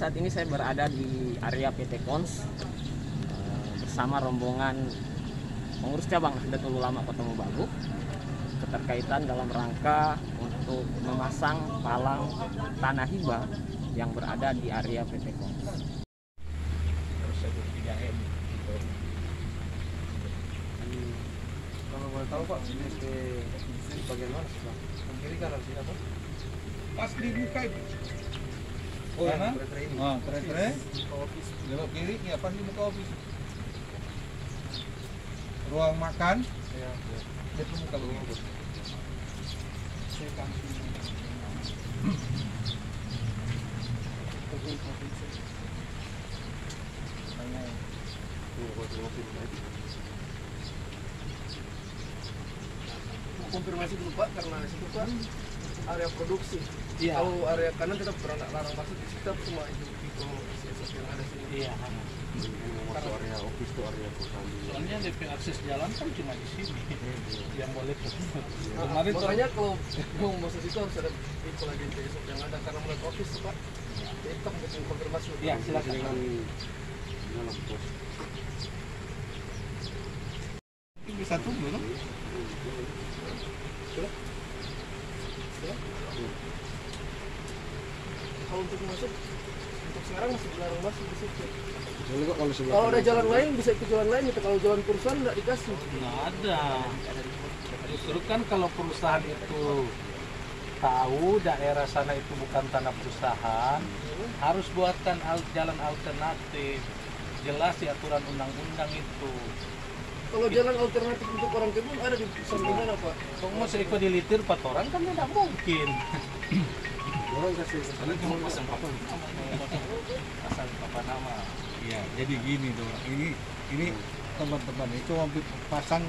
Saat ini saya berada di area PT Kons bersama rombongan pengurus cabang Nahdlatul Ulama Kota Mobagu keterkaitan dalam rangka untuk memasang palang tanah hibah yang berada di area PT Kons. Prosedur 3M gitu. Kalau boleh tahu Pak, ini bagian mana sih Pak? Yang kiri kanan sini apa? Pas dibuka itu. Oh, kanan? tretre ini. Ah, tretre. Office. Belok kiri, ya pas dibuka office. Ruang makan, Ya, ya. itu buka begitu. Saya kasih. Konfirmasi dulu Pak, karena situ kan area produksi. Iya. Kalau area kanan tetap larang masuk, tetap semua itu yang ada sini. Iya. Masuk area office itu area perusahaan. Soalnya DP akses jalan kan cuma di sini yang boleh ke. Kemarin makanya kalau mau masuk situ harus ada info lagi yang ada karena mulai office Pak. Jadi kita mau konfirmasi. Iya, silakan. Ini bisa tunggu loh. Kalau untuk masuk, untuk sekarang masih dilarang masuk di situ. Boleh kok kalau sebelah Kalau ada kiri. jalan lain bisa ikut jalan lain, gitu. Kalau jalan perusahaan nggak dikasih. Nggak ada. Justru kan kalau perusahaan itu tahu daerah sana itu bukan tanah perusahaan, harus buatkan jalan alternatif. Jelas di aturan undang-undang itu. Kalau jalan alternatif untuk orang kebun ada di samping mana Pak? Kok mau seikut dilitir 4 orang kan tidak mungkin. Orang kasih Cuma pasang papan. Pasang papan nama. Iya, jadi gini dong. Ini teman-teman itu pasang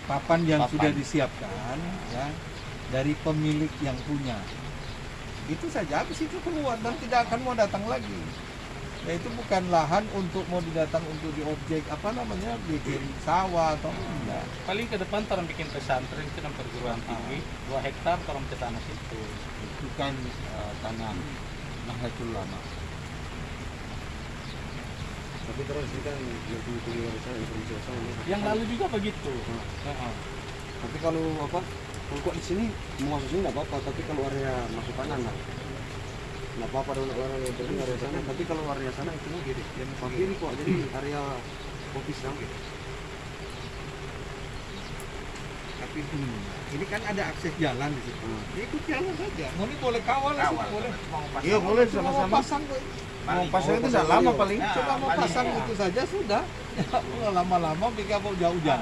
papan yang sudah disiapkan ya dari pemilik yang punya. Itu saja, habis itu keluar dan tidak akan mau datang lagi. Ya itu bukan lahan untuk mau didatang untuk diobjek apa namanya bikin sawah atau enggak. Paling ke depan orang bikin pesantren ke perguruan tinggi 2 hektar orang ke tanah situ. Bukan tanah Nahdlatul Ulama. tapi terus ini kan yang punya warisan informasi warisan ini. Yang lalu juga begitu. Tapi kalau apa? Kalau kok di sini mau masuk sini nggak apa-apa, tapi kalau area masuk kanan lah. Nggak apa-apa dong orang yang penting area sana. Tapi kalau area sana itu mau kiri, yang kiri kok jadi area office yang gitu. Tapi ini kan ada akses jalan di situ. Ya ikut jalan saja. Mau ini boleh kawal, boleh. Iya boleh Cuma mau sama-sama. pasang kok. Mau pasang itu nggak lama paling. Cuma mau pasang itu saja sudah. Ya, lama-lama mereka mau jauh-jauh.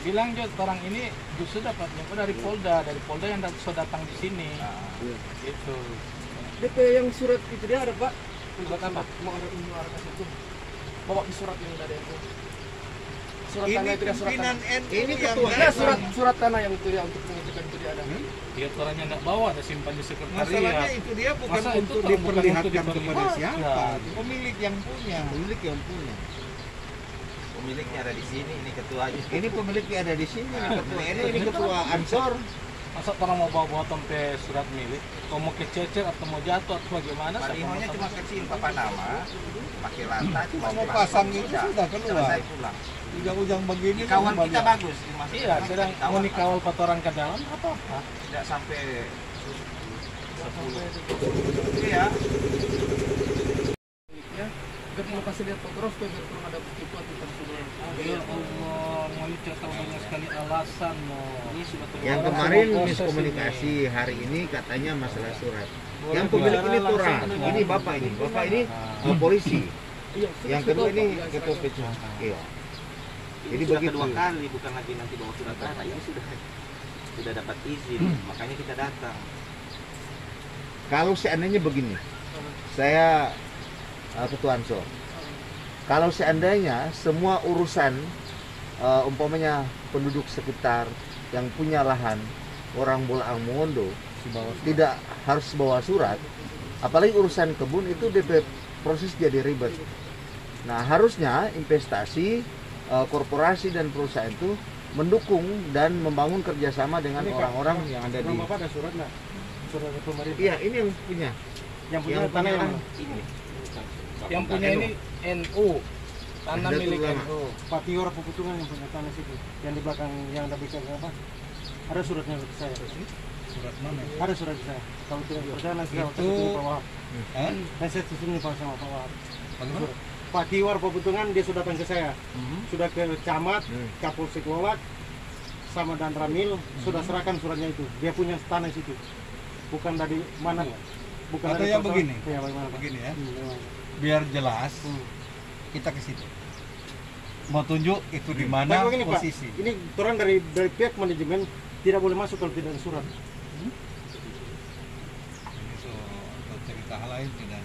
Bilang Jod, orang ini justru dapat info dari Polda yang sudah datang di sini. Gitu. DP yang surat itu dia ada Pak. Surat apa? Mau arah ke situ. Bawa di surat yang ada itu. Surat Ini tanah itu dia surat pimpinan tanah. NU Ini yang ketua. datang. Surat tanah yang itu dia untuk mengajukan itu dia ada. Dia orangnya nggak bawa, ada simpan di Masalahnya sekretariat. itu dia bukan Masa itu untuk bukan diperlihatkan untuk kepada diperlihatkan. siapa. Pemilik yang punya. Pemilik yang punya. Pemiliknya ada di sini, ini ketuanya. Ini pemiliknya ada di sini. Ketua ini ketua Ansor. Masa orang mau bawa sampai surat milik, kalau mau kececer atau mau jatuh atau bagaimana? Balinonya cuma kecil, papan nama, pakai lantai, cuma Mau pasang itu udah, sudah keluar. selesai pulang. Ujang-ujang begini Kawan kan kita banyak. bagus, dimasukin. Iya, sedang mau dikawal 4 orang ke dalam apa? Tidak sampai 10. Iya. Ya. Kita mau kasih lihat terus biar kurang ada bukti kuat di tersebut. Ya Allah, mau tahu banyak sekali alasan mau. Ini sudah Yang terlalu kemarin proses miskomunikasi, hari ini katanya masalah surat. Boleh Yang pemilik bicara ini langsung Tora, dengan- ini bapak ini polisi. Iya, Yang kedua ini ketua PCA. Iya. Jadi Sudah begitu. kedua kali, bukan lagi nanti bawa surat tanah. Ini sudah dapat izin, makanya kita datang. Kalau seandainya begini, saya ketua Ansor. Kalau seandainya semua urusan umpamanya penduduk sekitar yang punya lahan orang Bolaang Mongondo tidak harus bawa surat, apalagi urusan kebun itu DP proses jadi ribet. Nah harusnya investasi korporasi dan perusahaan itu mendukung dan membangun kerjasama dengan orang-orang yang ada di. Bapak ada surat nggak? surat dari pemerintah. Iya, ini yang punya. Yang punya tanah yang mana? Yang punya ini NU, tanah Nahdlatul milik Ulama. NU. Pak Tior Peputungan yang punya tanah situ. Yang di belakang yang ada bikin apa? Ada suratnya ke saya. Surat mana? Ada surat ke saya. Kalau tidak percaya nanti saya Itu- kasih Pak Wahab. Hah? Dan saya susun Pak sama Pak Wahab. Bagaimana? Pak Tiwar Peputungan dia sudah datang ke saya. Sudah ke camat, Kapolsek Lolak, sama Dan Ramil sudah serahkan suratnya itu. Dia punya tanah situ. Bukan dari mana? Bukan Atau dari yang perusahaan. begini? Iya, bagaimana Pak? Begini ya. Bagaimana? Biar jelas, kita ke situ. Mau tunjuk itu di mana Baik, begini, Pak. posisi. Ini turun dari pihak manajemen tidak boleh masuk kalau tidak ada surat. Ini so cerita hal lain tidak.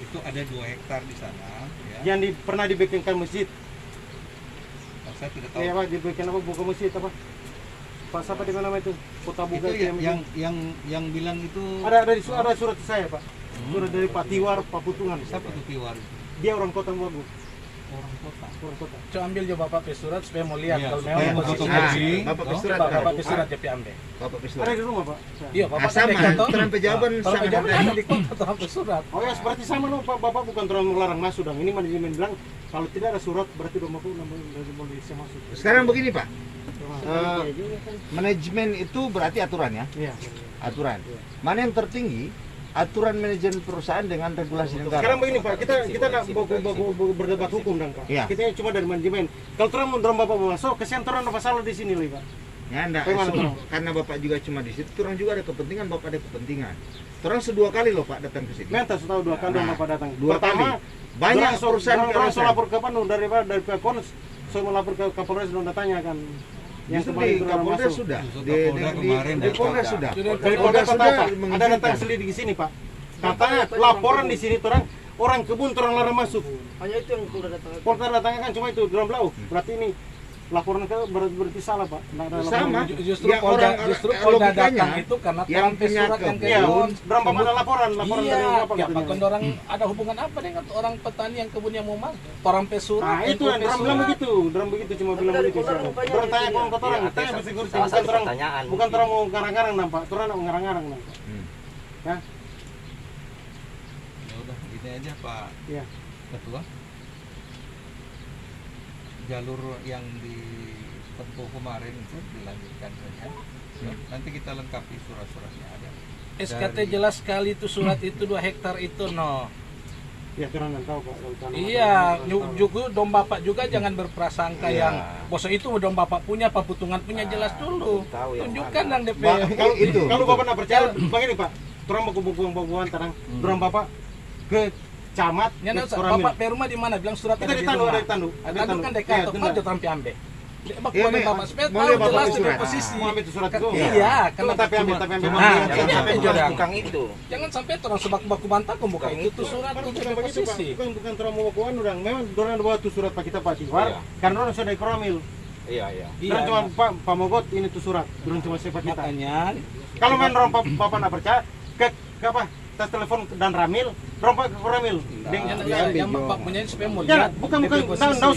Itu ada 2 hektar di sana, ya. Yang pernah dibikinkan masjid. Oh, saya tidak tahu. Iya Pak, dibikin apa? Buka masjid apa? Pak siapa di mana itu? Kota Buga Itu itu yang bilang itu ada surat saya Pak. Surat dari Pak Tiwar Paputungan. siapa tuh Tiwar itu? Dia orang Kota Buga. Orang kota. Orang kota. Coba ambil juga Bapak pesurat supaya mau lihat Iya, kalau supaya memang mau posisi. fotokopi. Bapak Oh, pesurat. Bapak pesurat ya ambil. Bapak Ada pesurat. di rumah Pak. Iya, Bapak Sama, kan turun pejaban Kalau sama pejabat ada. ada di kota turun pesurat. Oh ya, seperti sama loh Pak. Bapak bukan terlalu melarang masuk dong. Ini manajemen bilang kalau tidak ada surat berarti rumah Bapak tidak boleh bisa masuk. Sekarang begini Pak, Eh, manajemen itu berarti aturan ya, Iya. aturan. Mana yang tertinggi? Aturan manajemen perusahaan dengan regulasi negara. Sekarang begini Pak, kita tidak berdebat hukum dong Pak. Iya. Kita cuma dari manajemen. Kalau terang dorong Bapak mau masuk, kesian terang ada masalah di sini loh Pak. Ya, enggak, Bagaimana, Bang? karena Bapak juga cuma di situ, orang juga ada kepentingan, Bapak ada kepentingan. Orang sedua kali loh Pak datang ke sini. Minta tahu 2 kali Nah, Bapak datang. 2 kali. Banyak perusahaan orang kerasan. lapor ke Bandung dari pihak Polres. Saya melapor ke Kapolres dan tanya kan. Justru kemarin di itu orang Kapolda masuk. sudah, Justru di Kapolda kemarin di datang. Polda sudah. Dari Polda kata sudah apa? Ada mengizinkan. datang selidik di sini Pak. Katanya laporan di sini orang kebun orang larang masuk. Hanya itu yang Polda datang. Polda datangnya kan cuma itu dalam blau. Berarti ini laporan ke berarti salah Pak. Nggak ada laporan. Sama. Justru Ya, Polda orang- justru orang- Polda logikanya, datang itu karena yang turun punya pesurat yang Iya, kebun. dorong Bapak ada laporan dari Iya, Bapak ya katanya. Pak orang ada hubungan apa dengan orang petani yang kebunnya mau masuk? Orang pesurat. Nah itu yang dorong bilang begitu, dorong begitu cuma bilang begitu. Dorong tanya ke orang, Iya, tanya ada ke security, salah bukan satu terang, pertanyaan bukan mungkin. terang mau ngarang-ngarang nampak, terang mau ngarang-ngarang nampak. Ya, Ya udah, gini aja Pak iya. Ketua. Jalur yang ditempuh kemarin itu dilanjutkan saja. Ya, nanti kita lengkapi surat-suratnya ada. SKT Dari- jelas sekali itu surat itu 2 hektar itu no. Ya terang dan tahu Pak. kalau tanah Iya, ada- juga dom bapak juga jangan berprasangka Iya. yang bos itu dom bapak punya, Paputungan punya jelas dulu. tahu yang Tunjukkan mana. yang DP. Kalau Itu. kalau Bapak tidak percaya, begini Pak, terang buku-bukuan terang, dorong Bapak ke camat, Ya, ke nah, Koramil. Bapak pe rumah di mana? Bilang surat Kita ada di di Tandu, rumah. ada di Tandu. Ada Tandu kan dekat, Iya, atau benar. aja trampi ambe. Bapak Iya, boleh Mek, bapak supaya mau tahu lihat Bapak jelas di dari surat. posisi. Mau ambil itu surat itu. Iya, karena tapi ambil, cuma- tapi ambil. Nah, Iya, jangan tapi sampai ambil. jorang. Tukang itu. Jangan sampai orang sebaku-baku bantah buka itu tuh surat Kan itu bukan dari begitu Pak, posisi. bukan terang mau bakuan orang. Memang dorang ada bawa tuh surat Pak kita Pak Tiwar, Iya. karena orang sudah di Koramil. Iya, iya. Dorang cuma Pak Mogot ini tuh surat, dorang cuma siapa kita. Makanya Kalau main orang Bapak nak percaya, ke apa? Tes telepon dan Ramil, dorang Pak ke Koramil. yang bapak punya supaya mau Ya, lihat bukan DP posisi. enggak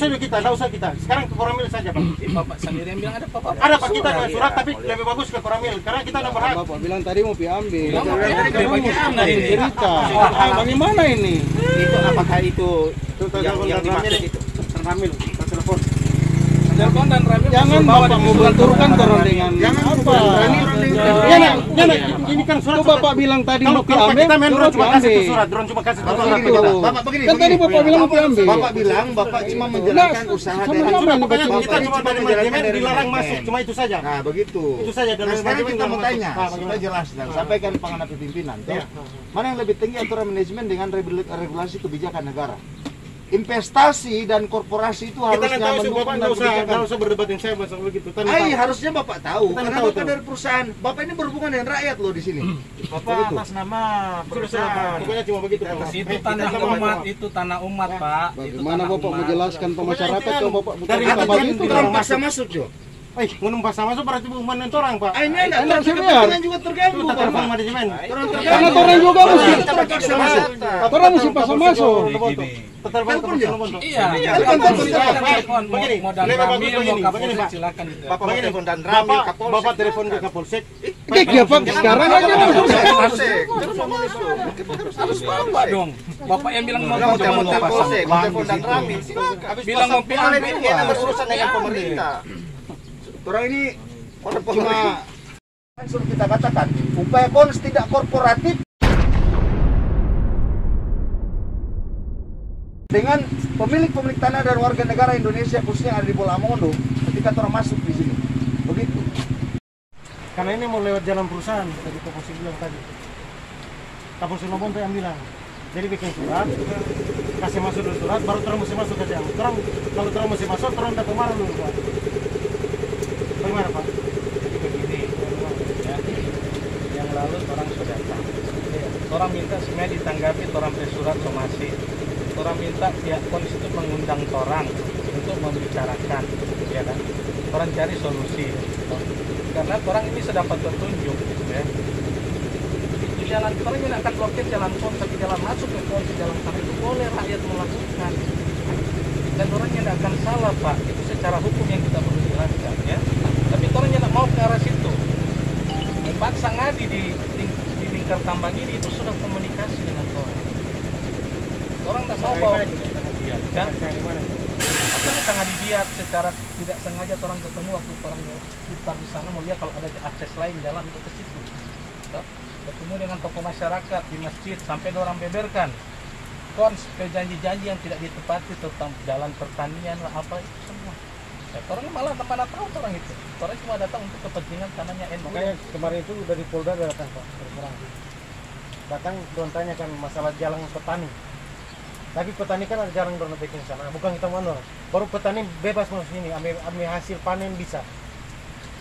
usah kita. Sekarang ke Koramil saja Pak. Bapak sendiri yang bilang ada bapak. Ada Pak kita surat. ada surat tapi lebih bagus ke Koramil karena kita ada berhak. Bapak bilang tadi mau ambil. Bilang mau ambil, bagaimana ini? Cerita. Bagaimana ini? Itu apakah itu Tuh, yang dimaksud itu? Ramil, tes telepon. Telepon dan Ramil Jangan bawa Bapak di mau surat benturkan kepada orang Ramil. dengan Jangan apa? Ini kan surat. Itu Bapak bilang tadi Kalau mau kalau ambil, kita main dorang cuma kasih ambil. itu surat, dorang cuma kasih itu Bapak surat. begini, Bapak begini. Kan tadi Bapak bilang mau ambil. Bapak bilang Bapak cuma menjalankan usaha dari sama-sama Sudah, ini pokoknya betul. kita cuma dari manajemen dilarang masuk, cuma itu saja. Nah, begitu. Itu saja, dan Nah, sekarang manajemen kita mau nggak tanya masuk. Nah, supaya jelas dan sampaikan penganut pimpinan. toh. Iya. Mana yang lebih tinggi antara manajemen dengan regulasi kebijakan negara? Investasi dan korporasi itu Kita harusnya nanti tahu sih mendukung Bapak dan nggak kebijakan. usah berdebatin saya masalah begitu. Kita Ai, tahu. harusnya Bapak tahu Kita karena tahu Bapak tuh. dari perusahaan. Bapak ini berhubungan dengan rakyat loh di sini. Bapak Begitu. atas nama Sudah, perusahaan. pokoknya cuma begitu. Pak. Itu tanah umat, itu tanah umat, Pak. Itu Bagaimana tanah Bapak umat. menjelaskan ke masyarakat kalau Bapak bukan Dari sahabat atas itu? kan Orang paksa masuk, Jo. ngunung pas masuk berarti bukan orang, Pak. Ini enggak kepentingan juga terganggu, Itu telepon Bapak. manajemen. Karena orang juga mesti terpaksa masuk. Orang mesti pasang masuk. Telepon tuh. Iya, Telepon tuh. Begini, mau dan lebih bagus Ramil, mau begini, Kapolsek, begini, Pak. silakan itu. Bapak mau telepon dan Ramil, Kapolsek. Bapak telepon ke Kapolsek. Iya, Pak. Sekarang aja langsung. Harus Bapak dong. Bapak yang bilang mau Mau telepon telepon mau pasang. Kapolsek, mau telepon dan Ramil. Silakan. Bilang mau Kemarin PAB, ini yang berurusan dengan pemerintah. Orang ini orang pemerintah. Kan sudah kita katakan, upaya KONS tidak korporatif dengan pemilik tanah dan warga negara Indonesia khususnya yang ada di Pulau Amondo ketika orang masuk di sini. Begitu. Karena ini mau lewat jalan perusahaan, tadi Kapolsek bilang tadi. Kapolsek Lombok yang bilang. Jadi bikin surat, kasih masuk dulu surat, baru terus mesti masuk ke jalan. Kalau terus mesti masuk, terus udah kemarin dulu, Pak. Bagaimana, Pak? Jadi begini, ya. Yang lalu orang sudah datang. Orang minta semuanya ditanggapi, orang beri surat somasi. Orang minta pihak KONS itu mengundang orang untuk membicarakan, ya kan? Orang cari solusi. Karena orang ini sudah dapat petunjuk, ya. Di jalan orang ini akan blokir jalan KONS, tapi jalan masuk ke KONS jalan sana itu boleh rakyat melakukan. Dan orangnya tidak akan salah, Pak. Itu secara hukum yang kita perlu jelaskan, ya. Tapi orangnya tidak mau ke arah situ. Pak Sangadi di lingkar tambang ini itu sudah komunikasi dengan orang. Orang tidak mau bawa kan? Akhirnya Sangadi diat secara tidak sengaja orang ketemu waktu orang putar di sana mau lihat kalau ada akses lain jalan untuk ke situ. Ketemu dengan tokoh masyarakat di masjid sampai orang beberkan KONS janji-janji yang tidak ditepati tentang jalan pertanian lah apa itu semua. Orang malah mana tahu orang itu. Orang cuma datang untuk kepentingan tanahnya NU. Makanya kemarin itu dari Polda datang, Pak, berperang. Datang tanyakan masalah jalan petani. Tapi petani kan ada jalan dorong bikin sana, bukan kita manual. Baru petani bebas masuk sini, ambil hasil panen bisa.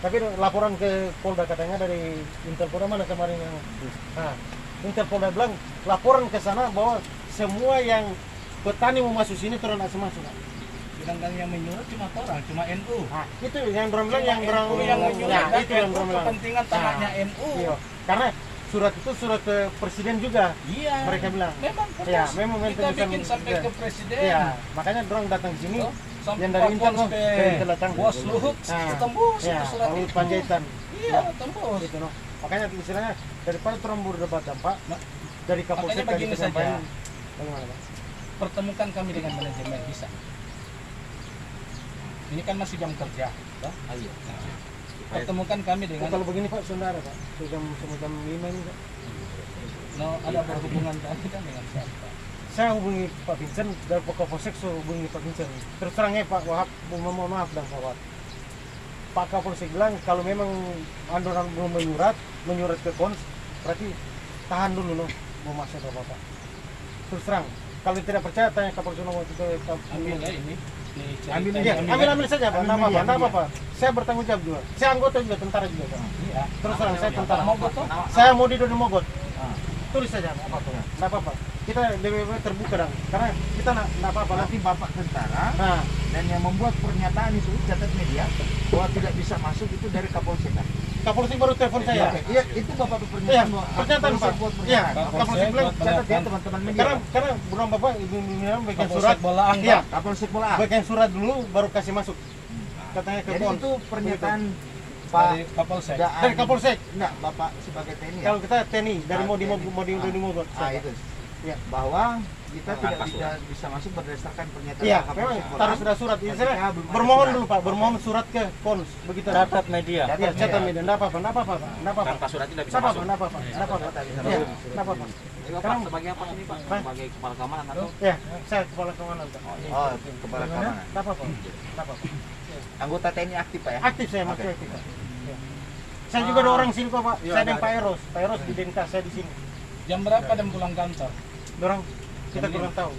Tapi laporan ke Polda katanya dari Intel Polda mana kemarin yang, Intel Polda bilang laporan ke sana bahwa semua yang petani mau masuk sini terus nggak masuk. Sedangkan yang menyuruh cuma orang, cuma NU. Itu yang dorong bilang yang dorong yang menyuruh ya, itu yang dorong bilang. kepentingan tanahnya NU. Iya. Karena surat itu surat ke presiden juga. Iya. Mereka bilang. Memang Ya, memang kita bikin sampai ke presiden. Iya, makanya orang datang ke sini. Sampai Yang dari Intel sampai dari Intel datang. Bos Luhut tembus Ya, itu surat lalu itu. Panjaitan. Iya, tembus. Gitu, no. Makanya istilahnya daripada orang berdebat Pak, dari Kapolsek Makanya begini saja. Bagaimana, Pak? Pertemukan kami dengan manajemen bisa. Ini kan masih jam kerja, toh? Ayo. Pertemukan kami dengan Kalau begini Pak, saudara Pak, jam 5 ini Pak. ada berhubungan kami kan dengan siapa? Saya hubungi Pak Vincent dari Kapolsek, saya hubungi Pak Vincent. Terus terangnya Pak Wahab, mohon maaf dan Pak Wahab. Pak Kapolsek bilang kalau memang Andoran belum menyurat ke KONS, berarti tahan dulu loh, mau masuk ke Bapak. Terus terang, kalau tidak percaya tanya Kapolsek nomor itu ke Ambil ya ini. Ambil saja Pak, enggak apa-apa. Saya bertanggung jawab juga. Saya anggota juga, tentara juga Pak. Iya. Terus terang, saya tentara. Mau betul? Saya mau di Mogot. Tulis saja, enggak apa-apa. Kita DWP terbuka dong, karena kita enggak apa-apa. Nanti Bapak tentara Nah, dan yang membuat pernyataan itu catat media bahwa tidak bisa masuk itu dari Kapolsek. Kapolsek baru telepon saya. Iya, itu Bapak Iya, pernyataan bahwa pernyataan Pak. buat Iya, pernyataan. Kapolsek bilang Catat ya teman-teman media. karena buruan Bapak bikin Kapolsek surat. Bolaang, Iya, Kapolsek Bola. bikin surat dulu baru kasih masuk. Katanya ke Jadi KONS. itu pernyataan Pak dari Kapolsek. Dari Kapolsek. Enggak, Bapak sebagai TNI ya? Kalau kita TNI dari mau di Mogot. Itu. Iya. Bahwa kita tidak bisa masuk berdasarkan pernyataan Iya, Kapolsek memang Bola. taruh sudah surat. Ini saya Ketika belum ada bermohon surat. dulu Pak, bermohon surat ke KONS. Begitu. Catat media. Iya, catat media. Enggak apa-apa, enggak apa-apa, Pak. Enggak apa-apa. Tanpa surat tidak bisa Enggak masuk. apa-apa, enggak apa-apa. Enggak apa-apa. Iya, enggak apa-apa. Pak, sebagai apa ini Pak? Pak. Sebagai kepala keamanan atau? Ya, saya kepala keamanan Pak. Oh, kepala keamanan. Enggak apa-apa. Enggak apa-apa. Anggota TNI aktif Pak ya? Aktif saya masih aktif. Pak. Ya. Saya juga ada orang sini kok Pak. Saya dan Pak Eros di Denkas, saya di sini. Jam berapa dan pulang kantor? Orang kita kurang tahu.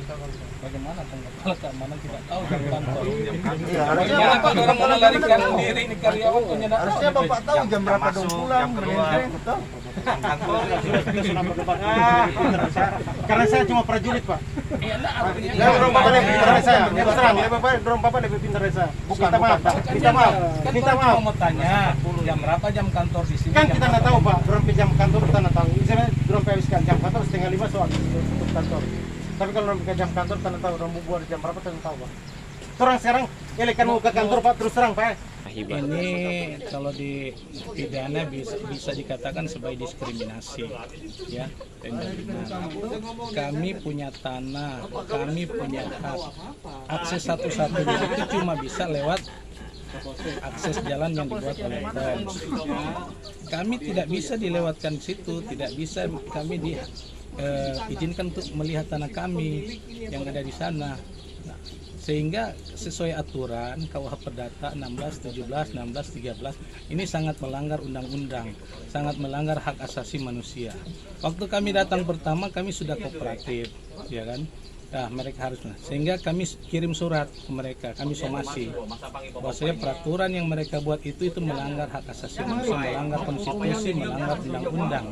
Bagaimana kepala keamanan tidak tahu jam kantor? Iya, Bagaimana kalau orang melarikan diri ini karyawan kok tidak tahu? harusnya Bapak tahu jam berapa dong pulang, manajemen betul. Karena saya cuma prajurit, Pak. Iya, enggak, artinya Dorong Bapak lebih pintar dari saya. Terus terang, dorong Bapak lebih pintar dari saya. Minta maaf, Pak. Minta maaf. kan Minta orang maaf. cuma mau tanya jam berapa jam kantor di sini? Kan jam kita nggak berapa? tahu, Pak. Dorong jam kantor kita nggak tahu. Misalnya dorong habiskan jam kantor 4:30 soal tutup kantor. Tapi kalau dorong jam kantor kita nggak tahu. Dorong buat jam berapa kita nggak tahu, Pak. Terang sekarang, elekan mau ke kantor, Pak. Terus terang, Pak. Ini kalau di pidana bisa dikatakan sebagai diskriminasi, ya. Kami punya tanah, kami punya hak. Akses satu-satunya itu cuma bisa lewat akses jalan yang dibuat oleh Pens. Kami tidak bisa dilewatkan situ, tidak bisa kami diizinkan untuk melihat tanah kami yang ada di sana. Sehingga sesuai aturan KUH Perdata 16, 17, 16, 13 ini sangat melanggar undang-undang, sangat melanggar hak asasi manusia. Waktu kami datang pertama kami sudah kooperatif, ya kan? Nah, mereka harus, sehingga kami kirim surat ke mereka, kami somasi bahwasanya peraturan yang mereka buat itu melanggar hak asasi manusia, melanggar konstitusi, melanggar undang-undang,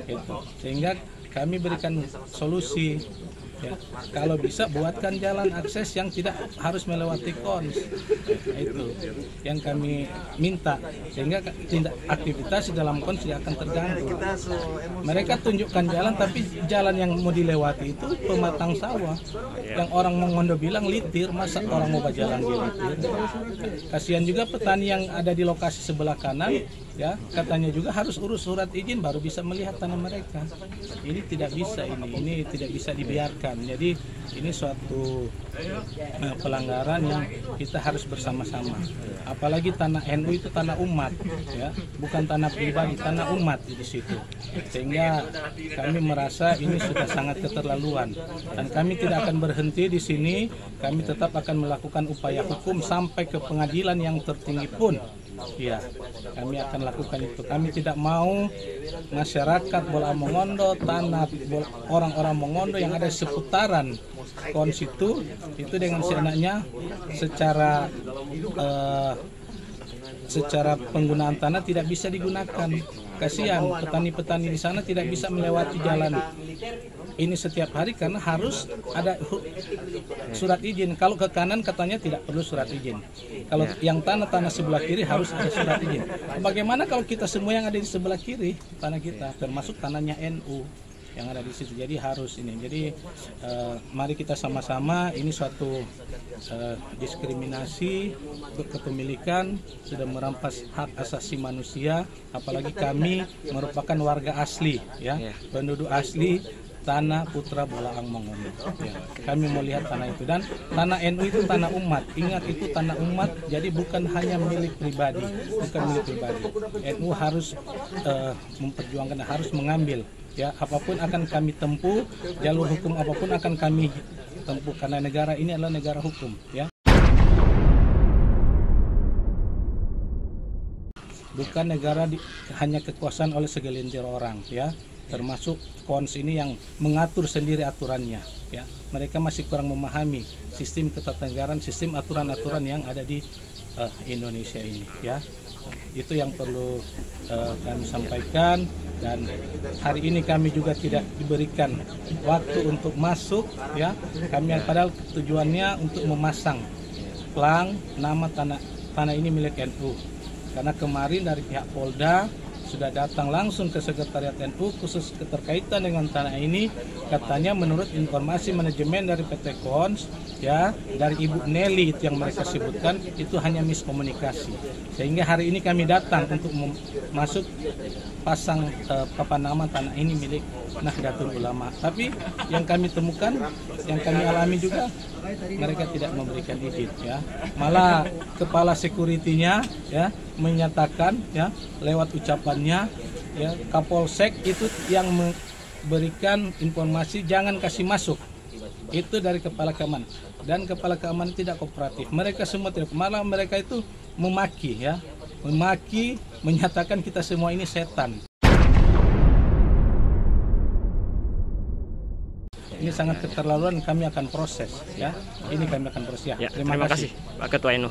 gitu. Sehingga kami berikan solusi. Ya, kalau bisa buatkan jalan akses yang tidak harus melewati kons. Itu yang kami minta, sehingga aktivitas di dalam kons tidak akan terganggu. Mereka tunjukkan jalan, tapi jalan yang mau dilewati itu pematang sawah. Yang orang Mongondo bilang litir, masa orang mau berjalan di litir? Kasihan juga petani yang ada di lokasi sebelah kanan, ya, katanya juga harus urus surat izin baru bisa melihat tanah mereka. Ini tidak bisa, ini tidak bisa dibiarkan. Jadi ini suatu pelanggaran yang kita harus bersama-sama. Apalagi tanah NU itu tanah umat, ya, bukan tanah pribadi, tanah umat di situ. Sehingga kami merasa ini sudah sangat keterlaluan dan kami tidak akan berhenti di sini. Kami tetap akan melakukan upaya hukum sampai ke pengadilan yang tertinggi pun. Ya, kami akan lakukan itu. Kami tidak mau masyarakat Bola Mongondo, tanah orang-orang Mongondo yang ada di seputaran kons itu dengan seenaknya secara penggunaan tanah tidak bisa digunakan. Kasihan petani-petani di sana tidak bisa melewati jalan ini setiap hari karena harus ada surat izin. Kalau ke kanan katanya tidak perlu surat izin. Kalau yang tanah-tanah sebelah kiri harus ada surat izin. Bagaimana kalau kita semua yang ada di sebelah kiri tanah kita, termasuk tanahnya NU yang ada di situ? Jadi harus ini. Jadi mari kita sama-sama, ini suatu diskriminasi untuk kepemilikan, sudah merampas hak asasi manusia. Apalagi kami merupakan warga asli, ya, penduduk asli tanah Putra Bolaang Mongondo. Ya, kami mau lihat tanah itu, dan tanah NU itu tanah umat. Ingat, itu tanah umat, jadi bukan hanya milik pribadi, bukan milik pribadi. NU harus memperjuangkan, harus mengambil. Ya, apapun akan kami tempuh, jalur hukum apapun akan kami tempuh karena negara ini adalah negara hukum. Ya, bukan negara hanya kekuasaan oleh segelintir orang. Ya, termasuk kons ini yang mengatur sendiri aturannya, ya. Mereka masih kurang memahami sistem ketatanegaraan, sistem aturan-aturan yang ada di Indonesia ini, ya. Itu yang perlu kami sampaikan, dan hari ini kami juga tidak diberikan waktu untuk masuk, ya. Kami padahal tujuannya untuk memasang plang nama tanah ini milik NU, karena kemarin dari pihak Polda sudah datang langsung ke Sekretariat NU khusus keterkaitan dengan tanah ini. Katanya menurut informasi manajemen dari PT Kons, ya, dari Ibu Nelly itu yang mereka sebutkan, itu hanya miskomunikasi. Sehingga hari ini kami datang untuk masuk pasang papan nama tanah ini milik Nahdlatul Ulama. Tapi yang kami temukan, yang kami alami juga, mereka tidak memberikan izin, ya. Malah kepala security-nya, ya, menyatakan, ya, lewat ucapannya, ya, Kapolsek itu yang memberikan informasi jangan kasih masuk. Itu dari kepala keamanan, dan kepala keamanan tidak kooperatif. Mereka semua tidak, malah mereka itu memaki, ya, memaki, menyatakan kita semua ini setan. Ini sangat keterlaluan, kami akan proses ya. Ini kami akan proses ya. Ya, terima kasih Pak Ketua Inu.